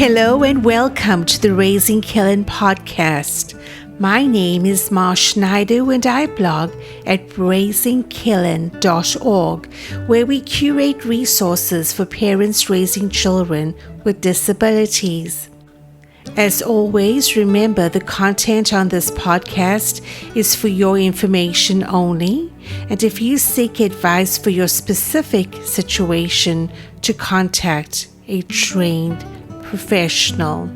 Hello and welcome to the Raising Killin podcast. My name is Ma Schneider and I blog at raisingkillin.org, where we curate resources for parents raising children with disabilities. As always, remember the content on this podcast is for your information only, and if you seek advice for your specific situation, to contact a trained professional.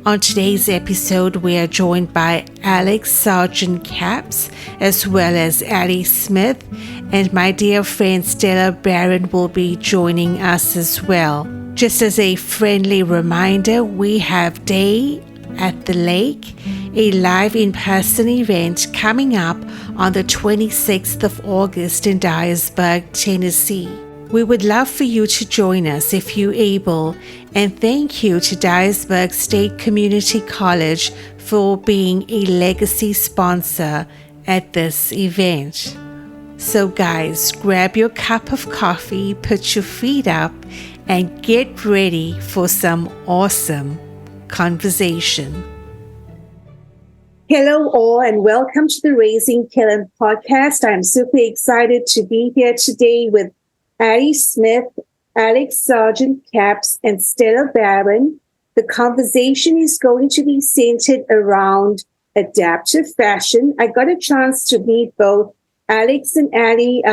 On today's episode, we are joined by Alex Sargent Capps, as well as Allie Schmidt, and my dear friend Stella Barron will be joining us as well. Just as a friendly reminder, we have Day at the Lake, a live in-person event coming up on the 26th of August in Dyersburg, Tennessee. We would love for you to join us if you're able, and thank you to Dyersburg State Community College for being a legacy sponsor at this event. So guys, grab your cup of coffee, put your feet up, and get ready for some awesome conversation. Hello all and welcome to the Raising Killin podcast. I'm super excited to be here today with Allie Schmidt, Alex Sargent Capps, and Stella Barron. The conversation is going to be centered around adaptive fashion. I got a chance to meet both Alex and Allie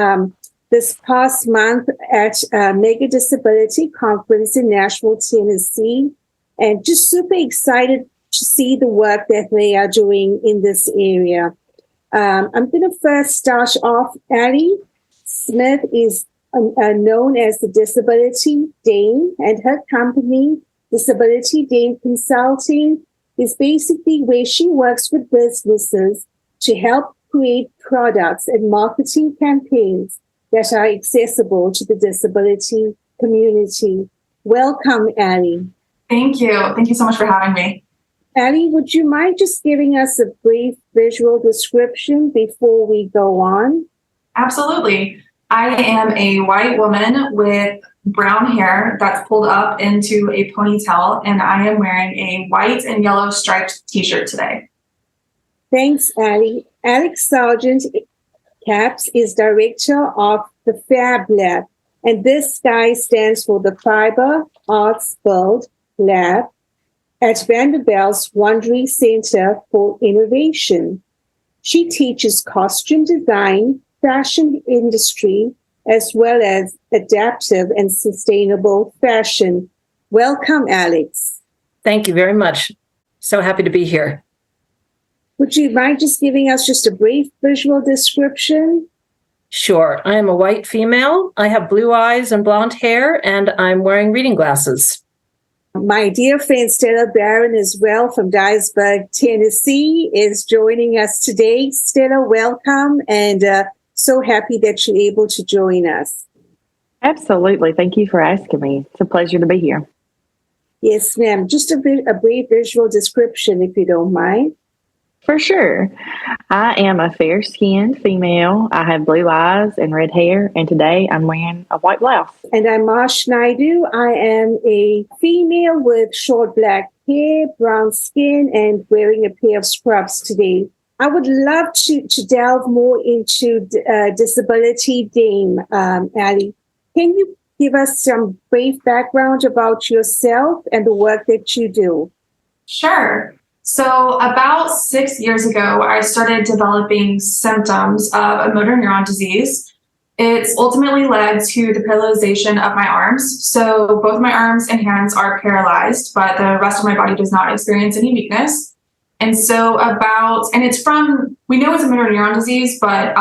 this past month at a Mega Disability Conference in Nashville, Tennessee, and just super excited to see the work that they are doing in this area. I'm going to first start off. Allie Schmidt is known as the Disability Dame, and her company, Disability Dame Consulting, is basically where she works with businesses to help create products and marketing campaigns that are accessible to the disability community. Welcome, Allie. Thank you. Thank you so much for having me. Allie, would you mind just giving us a brief visual description before we go on? Absolutely. I am a white woman with brown hair that's pulled up into a ponytail, and I am wearing a white and yellow striped t-shirt today. Thanks, Allie. Alex Sargent Capps is director of the Fab Lab, and this guy stands for the Fiber Arts Build Lab at Vanderbilt's Wond'ry Center for Innovation. She teaches costume design, fashion industry, as well as adaptive and sustainable fashion. Welcome, Alex. Thank you very much. So happy to be here. Would you mind just giving us just a brief visual description? Sure. I am a white female. I have blue eyes and blonde hair, and I'm wearing reading glasses. My dear friend Stella Barron as well from Dyersburg, Tennessee, is joining us today. Stella, welcome, and so happy that you're able to join us. Absolutely. Thank you for asking me. It's a pleasure to be here. Yes, ma'am. Just a brief visual description, if you don't mind. For sure. I am a fair-skinned female. I have blue eyes and red hair, and today I'm wearing a white blouse. And I'm Ma Schneider. I am a female with short black hair, brown skin, and wearing a pair of scrubs today. I would love to delve more into Disability Dame, Allie. Can you give us some brief background about yourself and the work that you do? Sure. So about 6 years ago, I started developing symptoms of a motor neuron disease. It's ultimately led to the paralyzation of my arms. So both my arms and hands are paralyzed, but the rest of my body does not experience any weakness. And so we know it's a motor neuron disease, but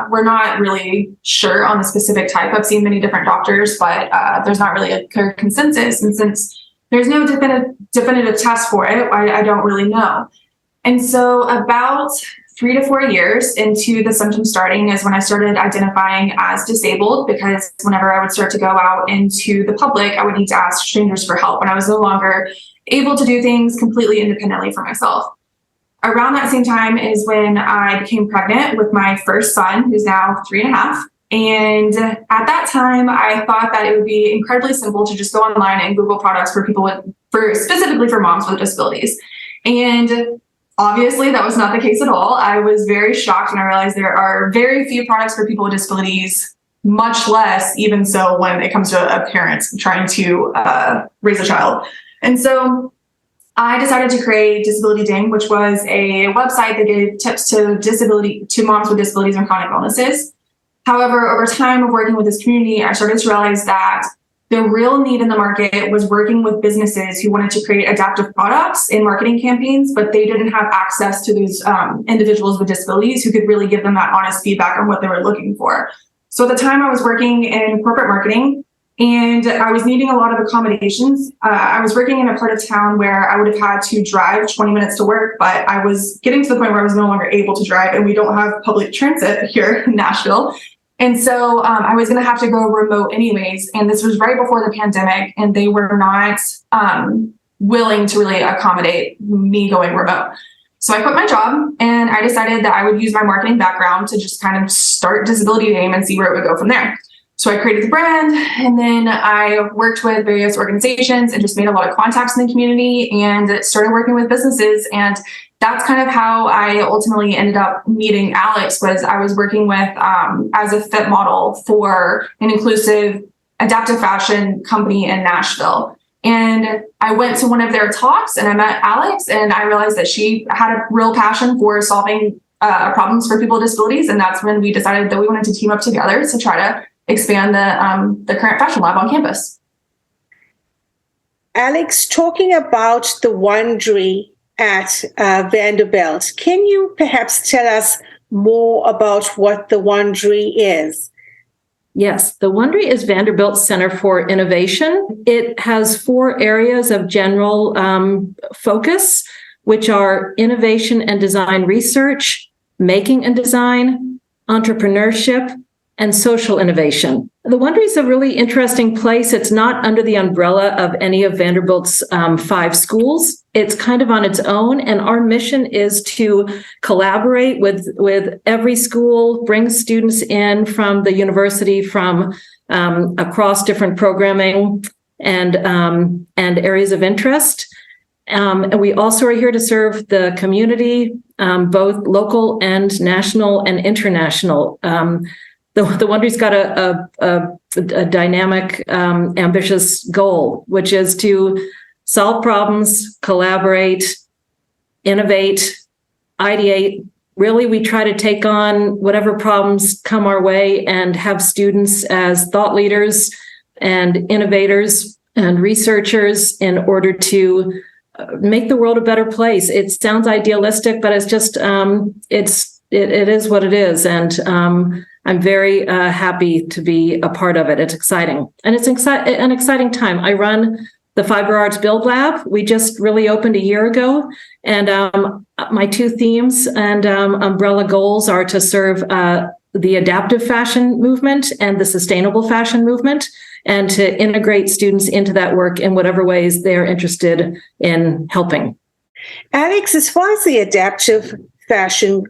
we're not really sure on the specific type. I've seen many different doctors, but there's not really a clear consensus. And since there's no definitive test for it, I don't really know. And so about 3 to 4 years into the symptoms starting is when I started identifying as disabled, because whenever I would start to go out into the public, I would need to ask strangers for help when I was no longer able to do things completely independently for myself. Around that same time is when I became pregnant with my first son, who's now 3.5. And at that time, I thought that it would be incredibly simple to just go online and Google products for people with specifically for moms with disabilities. And obviously that was not the case at all. I was very shocked when I realized there are very few products for people with disabilities, much less even so when it comes to a parent trying to raise a child. And so I decided to create Disability Ding, which was a website that gave tips to moms with disabilities and chronic illnesses. However, over time of working with this community, I started to realize that the real need in the market was working with businesses who wanted to create adaptive products in marketing campaigns, but they didn't have access to those individuals with disabilities who could really give them that honest feedback on what they were looking for. So at the time I was working in corporate marketing and I was needing a lot of accommodations. I was working in a part of town where I would have had to drive 20 minutes to work, but I was getting to the point where I was no longer able to drive, and we don't have public transit here in Nashville. And so I was going to have to go remote anyways. And this was right before the pandemic, and they were not willing to really accommodate me going remote. So I quit my job and I decided that I would use my marketing background to just kind of start Disability Ding and see where it would go from there. So I created the brand, and then I worked with various organizations and just made a lot of contacts in the community and started working with businesses. And that's kind of how I ultimately ended up meeting Alex. Was I was working with as a fit model for an inclusive adaptive fashion company in Nashville. And I went to one of their talks and I met Alex, and I realized that she had a real passion for solving problems for people with disabilities. And that's when we decided that we wanted to team up together to try to expand the current fashion lab on campus. Alex, talking about the Wond'ry at Vanderbilt, can you perhaps tell us more about what the Wond'ry is? Yes, the Wond'ry is Vanderbilt's Center for Innovation. It has 4 areas of general focus, which are innovation and design research, making and design, entrepreneurship, and social innovation. The Wond'ry is a really interesting place. It's not under the umbrella of any of Vanderbilt's 5 schools. It's kind of on its own, and our mission is to collaborate with every school, bring students in from the university, from across different programming and areas of interest. And we also are here to serve the community, both local and national and international. The Wond'ry's got a dynamic, ambitious goal, which is to solve problems, collaborate, innovate, ideate. Really, we try to take on whatever problems come our way and have students as thought leaders and innovators and researchers in order to make the world a better place. It sounds idealistic, but it's just, it is what it is. And I'm very happy to be a part of it. It's exciting. And it's an exciting time. I run the Fiber Arts Build Lab. We just really opened a year ago. And my 2 themes and umbrella goals are to serve the adaptive fashion movement and the sustainable fashion movement, and to integrate students into that work in whatever ways they're interested in helping. Alex, as far as the adaptive fashion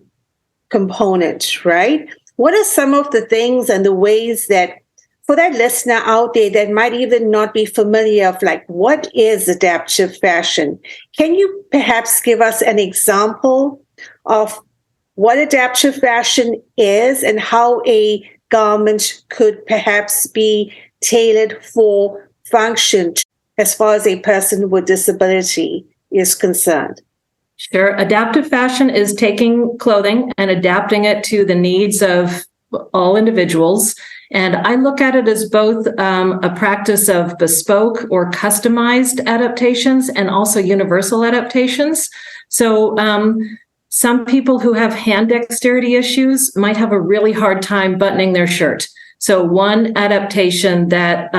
component, right? What are some of the things and the ways that, for that listener out there that might even not be familiar of, like, what is adaptive fashion? Can you perhaps give us an example of what adaptive fashion is and how a garment could perhaps be tailored for function as far as a person with disability is concerned? Sure. Adaptive fashion is taking clothing and adapting it to the needs of all individuals. And I look at it as both a practice of bespoke or customized adaptations and also universal adaptations. So some people who have hand dexterity issues might have a really hard time buttoning their shirt. So one adaptation that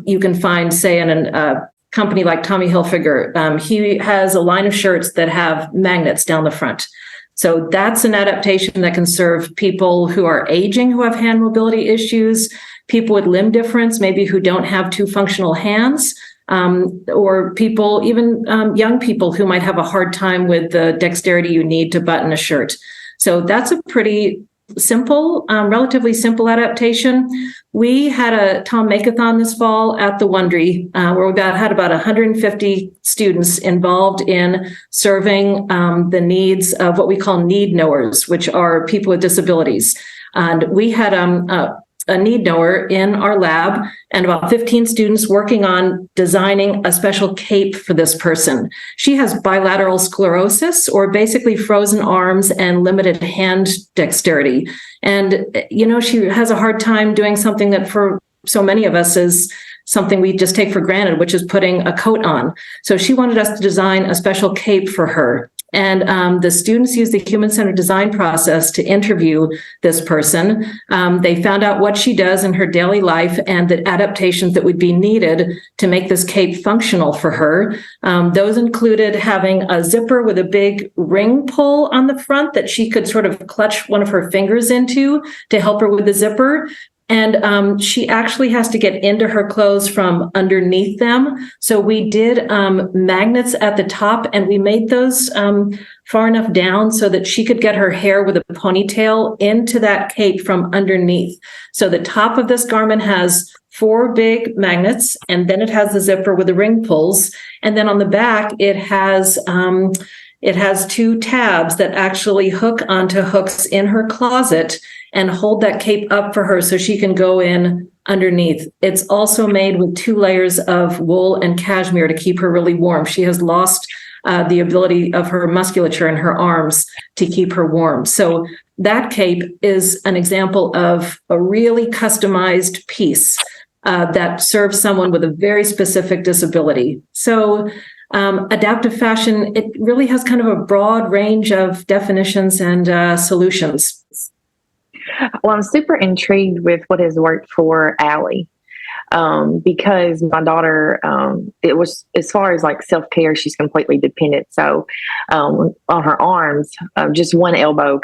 you can find, say, in a company like Tommy Hilfiger, he has a line of shirts that have magnets down the front. So that's an adaptation that can serve people who are aging, who have hand mobility issues, people with limb difference, maybe who don't have 2 functional hands, or people, even young people who might have a hard time with the dexterity you need to button a shirt. So that's a pretty simple, relatively simple adaptation. We had a Tom Makeathon this fall at the Wond'ry, where we had about 150 students involved in serving the needs of what we call need knowers, which are people with disabilities. And we had a need knower in our lab and about 15 students working on designing a special cape for this person. She has bilateral sclerosis, or basically frozen arms and limited hand dexterity. And, she has a hard time doing something that for so many of us is something we just take for granted, which is putting a coat on. So she wanted us to design a special cape for her. And the students used the human-centered design process to interview this person. They found out what she does in her daily life and the adaptations that would be needed to make this cape functional for her. Those included having a zipper with a big ring pull on the front that she could sort of clutch one of her fingers into to help her with the zipper. And she actually has to get into her clothes from underneath them. So we did magnets at the top, and we made those far enough down so that she could get her hair with a ponytail into that cape from underneath. So the top of this garment has 4 big magnets, and then it has the zipper with the ring pulls. And then on the back, it has 2 tabs that actually hook onto hooks in her closet and hold that cape up for her so she can go in underneath. It's also made with 2 layers of wool and cashmere to keep her really warm. She has lost the ability of her musculature in her arms to keep her warm. So that cape is an example of a really customized piece that serves someone with a very specific disability. So adaptive fashion, it really has kind of a broad range of definitions and solutions. Well, I'm super intrigued with what has worked for Allie. Because my daughter, it was, as far as like self-care, she's completely dependent. So on her arms, just one elbow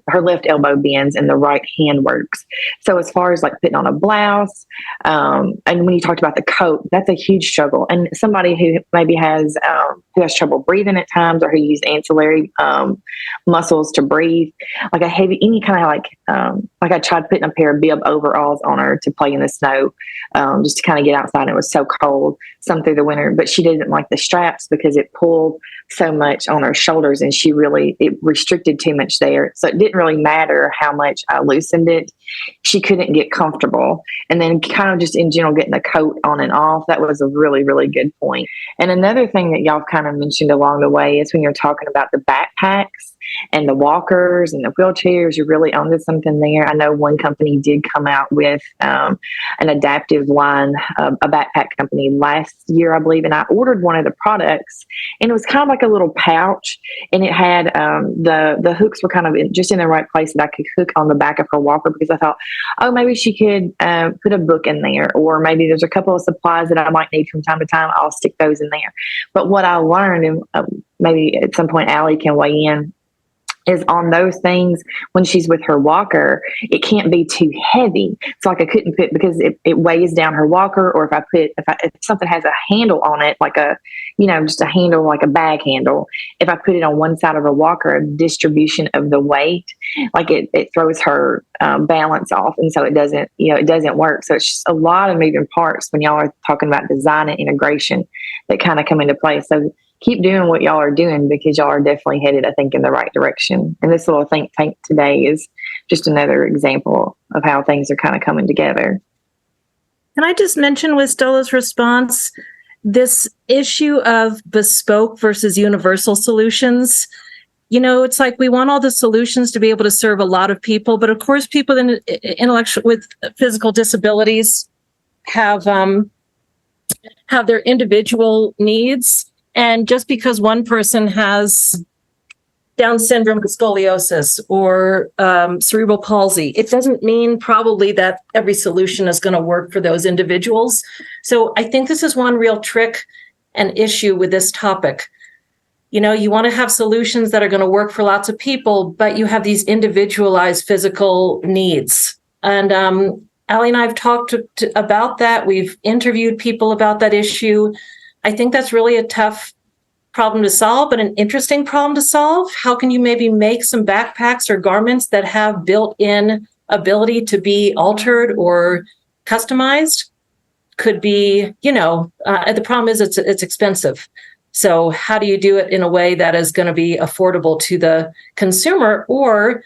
her left elbow bends and the right hand works. So as far as like putting on a blouse, and when you talked about the coat, that's a huge struggle. And somebody who maybe has trouble breathing at times, or who use ancillary muscles to breathe, like a heavy, any kind of like I tried putting a pair of bib overalls on her to play in the snow. Just to kind of get outside. It was so cold some through the winter, but she didn't like the straps because it pulled so much on her shoulders, and it restricted too much there. So it didn't really matter how much I loosened it. She couldn't get comfortable. And then kind of just in general, getting the coat on and off, that was a really, really good point. And another thing that y'all kind of mentioned along the way is when you're talking about the backpacks and the walkers and the wheelchairs, you're really onto something there. I know one company did come out with an adaptive line, a backpack company last year, I believe, and I ordered one of the products, and it was kind of like a little pouch, and it had the hooks were kind of just in the right place that I could hook on the back of her walker, because I thought, oh, maybe she could put a book in there, or maybe there's a couple of supplies that I might need from time to time. I'll stick those in there. But what I learned, and maybe at some point Allie can weigh in, is on those things, when she's with her walker, it can't be too heavy. So like I couldn't put, because it weighs down her walker, or if something has a handle on it, like just a handle, like a bag handle, if I put it on one side of her walker, a distribution of the weight, like it throws her balance off. And so it doesn't work. So it's just a lot of moving parts when y'all are talking about design and integration that kind of come into play. So keep doing what y'all are doing, because y'all are definitely headed, I think, in the right direction. And this little think tank today is just another example of how things are kind of coming together. Can I just mention with Stella's response, this issue of bespoke versus universal solutions? It's like we want all the solutions to be able to serve a lot of people, but of course, people with physical disabilities have their individual needs. And just because one person has Down syndrome with scoliosis or cerebral palsy, it doesn't mean probably that every solution is going to work for those individuals. So I think this is one real trick and issue with this topic. You want to have solutions that are going to work for lots of people, but you have these individualized physical needs. And Allie and I have talked about that. We've interviewed people about that issue. I think that's really a tough problem to solve, but an interesting problem to solve. How can you maybe make some backpacks or garments that have built-in ability to be altered or customized? Could be, the problem is it's expensive. So how do you do it in a way that is going to be affordable to the consumer? Or,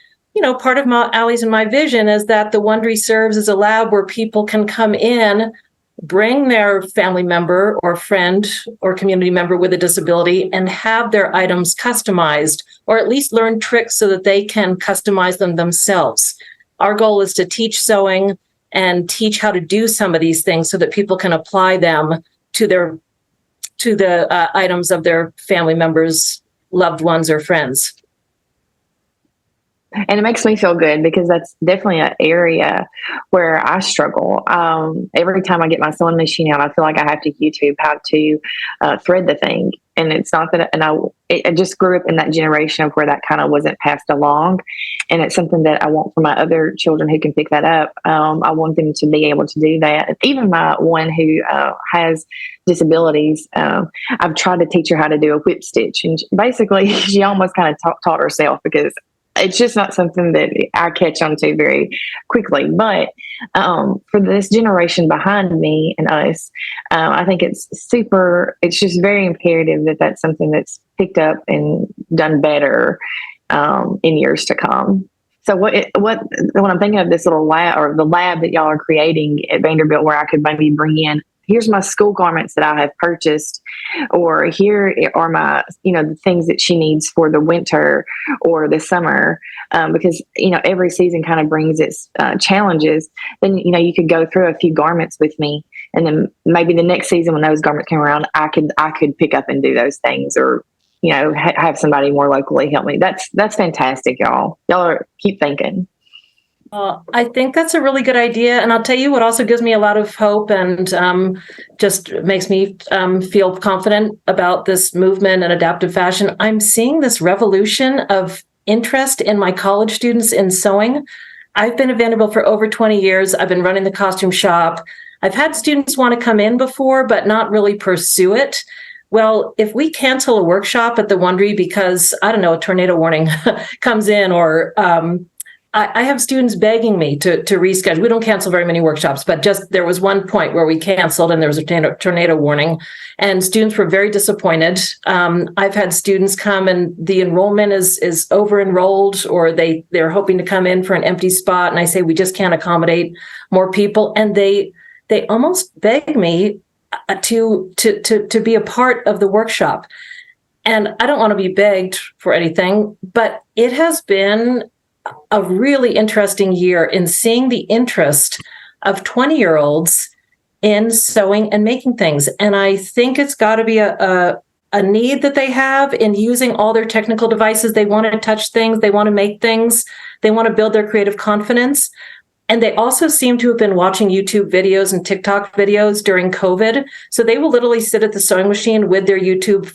part of Allie's and my vision is that the Wond'ry serves as a lab where people can come in, bring their family member or friend or community member with a disability and have their items customized, or at least learn tricks so that they can customize them themselves. Our goal is to teach sewing and teach how to do some of these things so that people can apply them to the items of their family members, loved ones, or friends. And it makes me feel good because that's definitely an area where I struggle. Every time I get my sewing machine out, I feel like I have to YouTube how to thread the thing. And it's not that, I just grew up in that generation of where that kind of wasn't passed along. And it's something that I want for my other children who can pick that up. I want them to be able to do that. And even my one who has disabilities, I've tried to teach her how to do a whip stitch. And basically, she almost kind of taught herself because it's just not something that I catch on to very quickly. But for this generation behind me and us, I think it's just very imperative that that's something that's picked up and done better in years to come. So when I'm thinking of this little lab or the lab that y'all are creating at Vanderbilt, where I could maybe bring in, here's my school garments that I have purchased, or here are my, the things that she needs for the winter or the summer, because, every season kind of brings its challenges. Then, you could go through a few garments with me, and then maybe the next season when those garments came around, I could pick up and do those things, or, have somebody more locally help me. That's fantastic, y'all. Keep thinking. I think that's a really good idea. And I'll tell you what also gives me a lot of hope and just makes me feel confident about this movement and adaptive fashion. I'm seeing this revolution of interest in my college students in sewing. I've been at Vanderbilt for over 20 years. I've been running the costume shop. I've had students want to come in before, but not really pursue it. Well, if we cancel a workshop at the Wond'ry because, I don't know, a tornado warning comes in, or I have students begging me to reschedule. We don't cancel very many workshops, but just there was one point where we canceled and there was a tornado warning, and students were very disappointed. I've had students come and the enrollment is over enrolled, or they're hoping to come in for an empty spot, and I say we just can't accommodate more people, and they almost beg me to be a part of the workshop. And I don't want to be begged for anything, but it has been a really interesting year in seeing the interest of 20-year-olds in sewing and making things. And I think it's got to be a need that they have in using all their technical devices. They want to touch things. They want to make things. They want to build their creative confidence. And they also seem to have been watching YouTube videos and TikTok videos during COVID. So they will literally sit at the sewing machine with their YouTube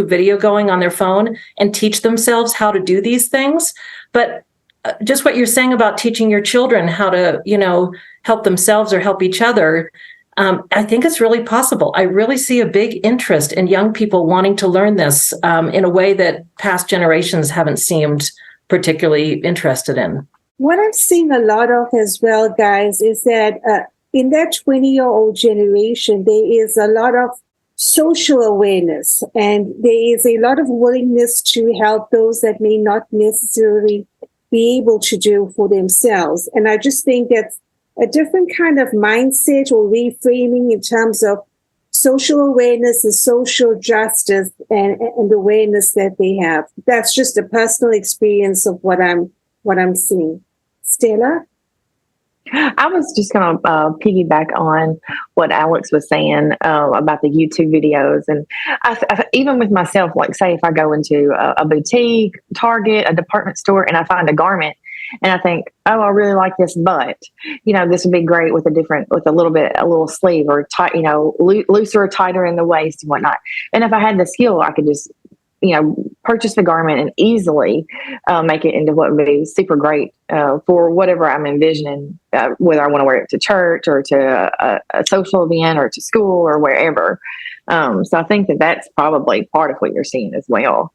video going on their phone and teach themselves how to do these things. But just what you're saying about teaching your children how to, help themselves or help each other, I think it's really possible. I really see a big interest in young people wanting to learn this in a way that past generations haven't seemed particularly interested in. What I'm seeing a lot of as well, guys, is that in that 20-year-old generation, there is a lot of social awareness, and there is a lot of willingness to help those that may not necessarily be able to do for themselves. And I just think that's a different kind of mindset or reframing in terms of social awareness and social justice and awareness that they have. That's just a personal experience of what I'm seeing. Stella? I was just going to piggyback on what Alex was saying about the YouTube videos. And I, even with myself, like say if I go into a boutique, Target, a department store, and I find a garment and I think, oh, I really like this, but, this would be great with a little sleeve or tight, looser or tighter in the waist and whatnot. And if I had the skill, I could just purchase the garment and easily make it into what would be super great for whatever I'm envisioning, whether I want to wear it to church or to a social event or to school or wherever. So I think that that's probably part of what you're seeing as well.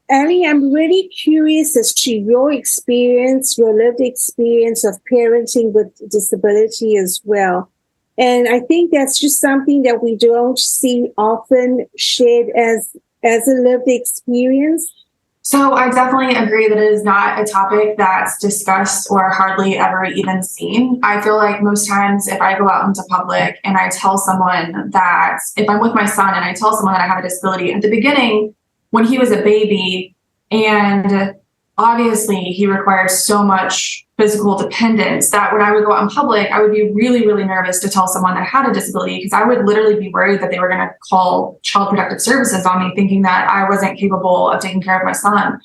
Allie, I'm really curious as to your experience, your lived experience of parenting with disability as well. And I think that's just something that we don't see often shared as a lived experience. So I definitely agree that it is not a topic that's discussed or hardly ever even seen. I feel like most times if I go out into public and I tell someone that, if I'm with my son and I tell someone that I have a disability, at the beginning, when he was a baby, and obviously he required so much physical dependence that when I would go out in public, I would be really, really nervous to tell someone that I had a disability, because I would literally be worried that they were going to call Child Protective Services on me, thinking that I wasn't capable of taking care of my son.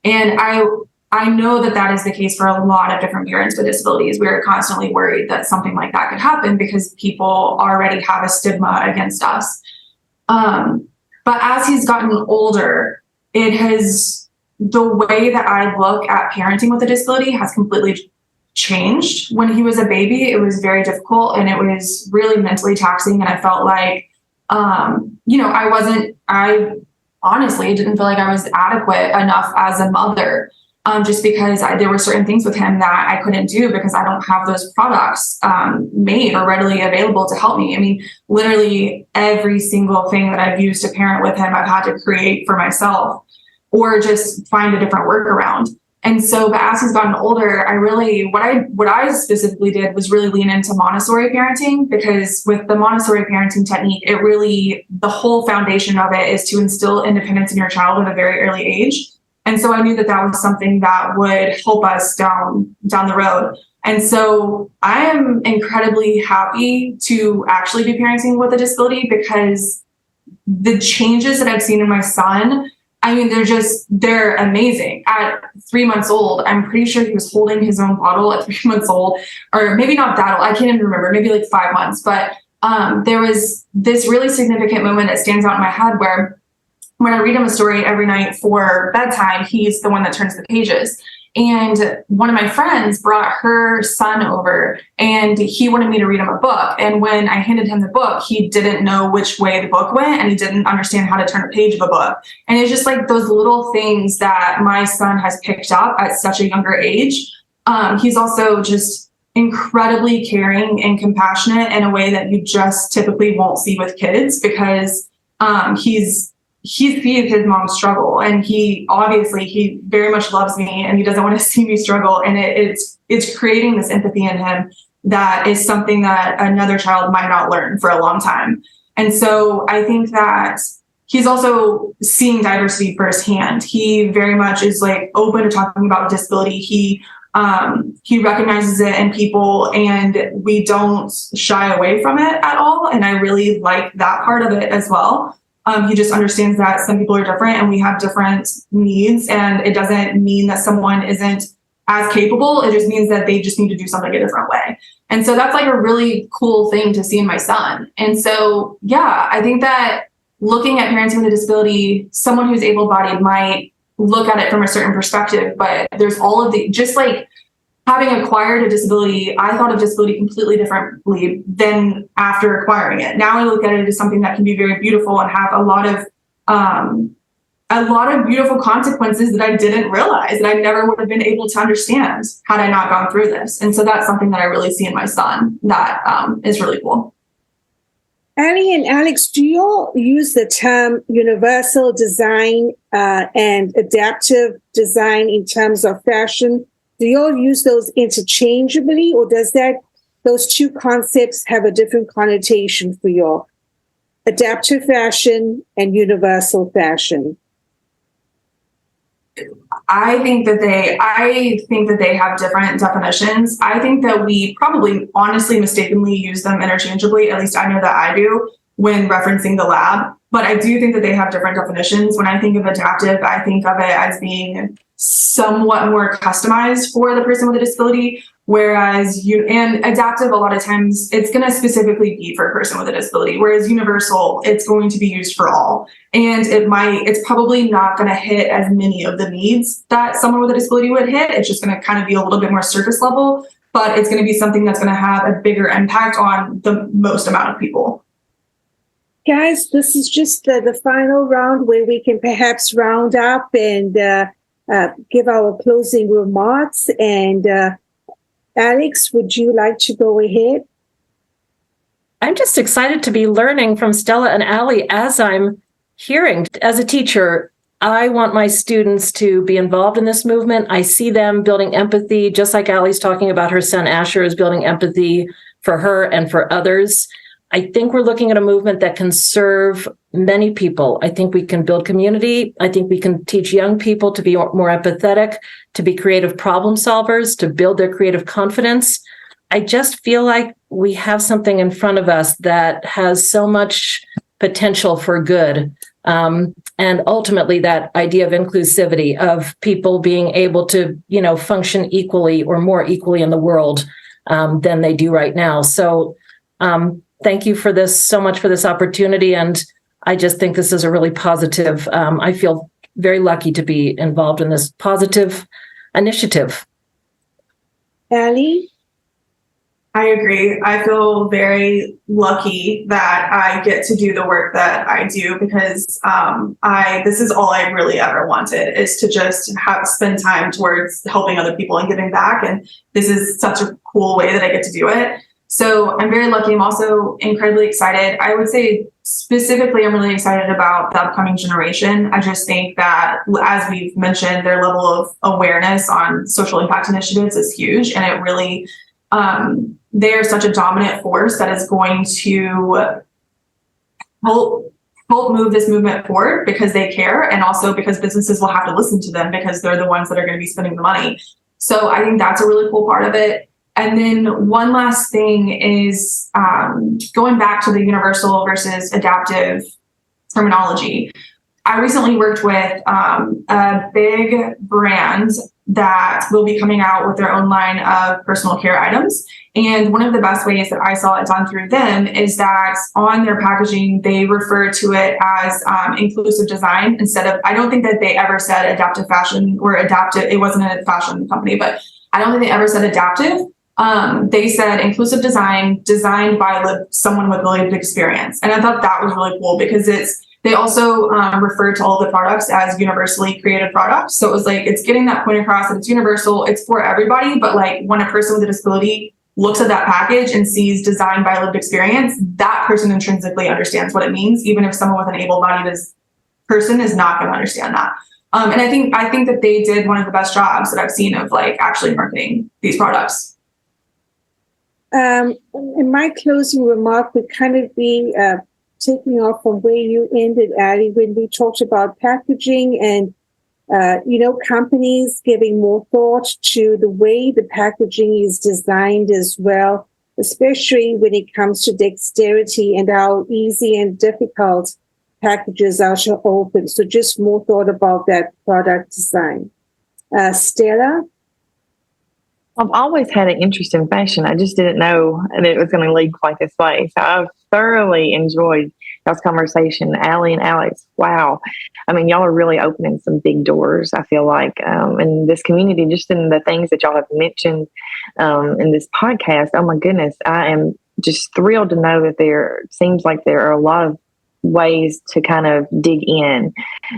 And I know that that is the case for a lot of different parents with disabilities. We're constantly worried that something like that could happen because people already have a stigma against us. But as he's gotten older, the way that I look at parenting with a disability has completely changed. When he was a baby, it was very difficult and it was really mentally taxing. And I felt like, I honestly didn't feel like I was adequate enough as a mother, just because there were certain things with him that I couldn't do because I don't have those products made or readily available to help me. I mean, literally every single thing that I've used to parent with him, I've had to create for myself, or just find a different workaround. And so, but as he's gotten older, what I specifically did was really lean into Montessori parenting, because with the Montessori parenting technique, the whole foundation of it is to instill independence in your child at a very early age. And so I knew that was something that would help us down the road. And so I am incredibly happy to actually be parenting with a disability, because the changes that I've seen in my son, I mean, they're amazing. At 3 months old, I'm pretty sure he was holding his own bottle at 3 months old, or maybe not that old. I can't even remember, maybe like 5 months. But there was this really significant moment that stands out in my head where when I read him a story every night for bedtime, he's the one that turns the pages. And one of my friends brought her son over and he wanted me to read him a book. And when I handed him the book, he didn't know which way the book went and he didn't understand how to turn a page of a book. And it's just like those little things that my son has picked up at such a younger age. He's also just incredibly caring and compassionate in a way that you just typically won't see with kids, because he sees his mom struggle, and he very much loves me and he doesn't want to see me struggle. And it's creating this empathy in him that is something that another child might not learn for a long time. And so I think that he's also seeing diversity firsthand. He very much is like open to talking about disability. He recognizes it in people and we don't shy away from it at all. And I really like that part of it as well. He just understands that some people are different and we have different needs, and it doesn't mean that someone isn't as capable. It just means that they just need to do something a different way. And so that's like a really cool thing to see in my son. And so, yeah, I think that looking at parenting with a disability, someone who's able-bodied might look at it from a certain perspective, but there's all of just like having acquired a disability, I thought of disability completely differently than after acquiring it. Now I look at it as something that can be very beautiful and have a lot of beautiful consequences that I didn't realize, that I never would have been able to understand had I not gone through this. And so that's something that I really see in my son that is really cool. Allie and Alex, do you all use the term universal design and adaptive design in terms of fashion? Do you all use those interchangeably, or does those two concepts have a different connotation for you all? Adaptive fashion and universal fashion. I think that they have different definitions. I think that we probably honestly mistakenly use them interchangeably. At least I know that I do when referencing the lab. But I do think that they have different definitions. When I think of adaptive, I think of it as being somewhat more customized for the person with a disability, whereas adaptive, a lot of times it's going to specifically be for a person with a disability, whereas universal, it's going to be used for all. And it's probably not going to hit as many of the needs that someone with a disability would hit. It's just going to kind of be a little bit more surface level, but it's going to be something that's going to have a bigger impact on the most amount of people. Guys, this is just the final round where we can perhaps round up and give our closing remarks. And Alex, would you like to go ahead? I'm just excited to be learning from Stella and Allie as I'm hearing. As a teacher, I want my students to be involved in this movement. I see them building empathy, just like Allie's talking about her son Asher is building empathy for her and for others. I think we're looking at a movement that can serve many people. I think we can build community. I think we can teach young people to be more empathetic, to be creative problem solvers, to build their creative confidence. I just feel like we have something in front of us that has so much potential for good. And ultimately that idea of inclusivity, of people being able to, function equally or more equally in the world than they do right now. So thank you for this so much for this opportunity. And I just think this is a really positive, I feel very lucky to be involved in this positive initiative. Allie? I agree. I feel very lucky that I get to do the work that I do because this is all I really ever wanted, is to just spend time towards helping other people and giving back. And this is such a cool way that I get to do it. So I'm very lucky. I'm also incredibly excited. I would say specifically, I'm really excited about the upcoming generation. I just think that, as we've mentioned, their level of awareness on social impact initiatives is huge. And it really, they are such a dominant force that is going to help move this movement forward because they care. And also because businesses will have to listen to them because they're the ones that are going to be spending the money. So I think that's a really cool part of it. And then one last thing is going back to the universal versus adaptive terminology. I recently worked with a big brand that will be coming out with their own line of personal care items. And one of the best ways that I saw it done through them is that on their packaging, they refer to it as inclusive design instead of, I don't think that they ever said adaptive fashion or adaptive. It wasn't a fashion company, but I don't think they ever said adaptive. They said inclusive design, designed by someone with lived experience. And I thought that was really cool because they also referred to all the products as universally created products. So it was like, it's getting that point across that it's universal, it's for everybody. But like when a person with a disability looks at that package and sees designed by lived experience, that person intrinsically understands what it means, even if someone with an able-bodied person is not going to understand that. And I think that they did one of the best jobs that I've seen of like actually marketing these products. In my closing remark would kind of be taking off from where you ended, Allie, when we talked about packaging and, companies giving more thought to the way the packaging is designed as well, especially when it comes to dexterity and how easy and difficult packages are to open. So just more thought about that product design. Stella? I've always had an interest in fashion. I just didn't know that it was going to lead quite this way. So I've thoroughly enjoyed y'all's conversation. Allie and Alex, wow. I mean, y'all are really opening some big doors, I feel like, in this community, just in the things that y'all have mentioned in this podcast. Oh, my goodness. I am just thrilled to know that seems like there are a lot of ways to kind of dig in.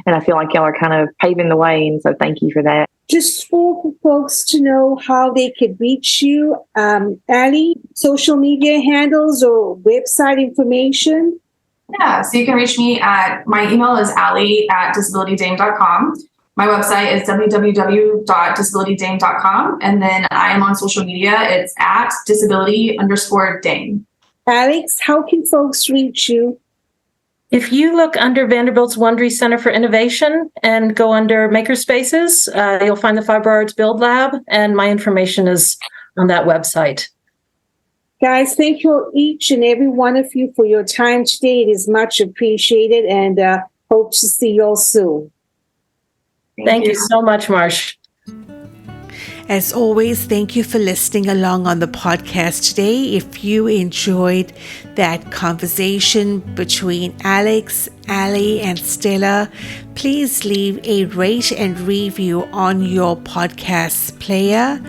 And I feel like y'all are kind of paving the way. And so thank you for that. Just for folks to know how they could reach you, Allie, social media handles or website information? Yeah, so you can reach me my email is allie@disabilitydame.com. My website is www.disabilitydame.com. And then I am on social media. It's @disability_dame. Alex, how can folks reach you? If you look under Vanderbilt's Wond'ry Center for Innovation and go under Makerspaces, you'll find the Fiber Arts Build Lab, and my information is on that website. Guys, thank you each and every one of you for your time today. It is much appreciated, and hope to see you all soon. Thank you so much, Marsh. As always, thank you for listening along on the podcast today. If you enjoyed that conversation between Alex, Allie, and Stella, please leave a rate and review on your podcast player.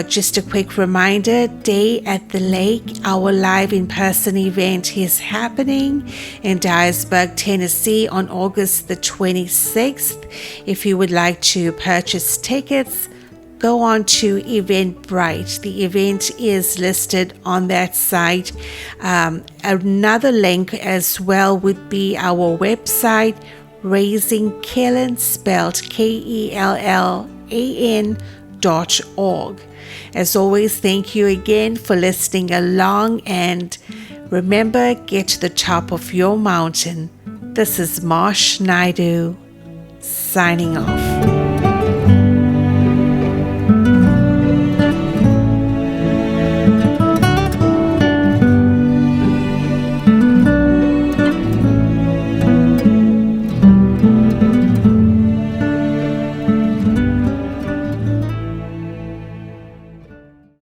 Just a quick reminder, Day at the Lake, our live in-person event is happening in Dyersburg, Tennessee on August the 26th. If you would like to purchase tickets, go on to Eventbrite. The event is listed on that site. Another link as well would be our website, Raising Kellan, spelled KELLAN.org. As always, thank you again for listening along, and remember, get to the top of your mountain. This is Marsh Naidu signing off.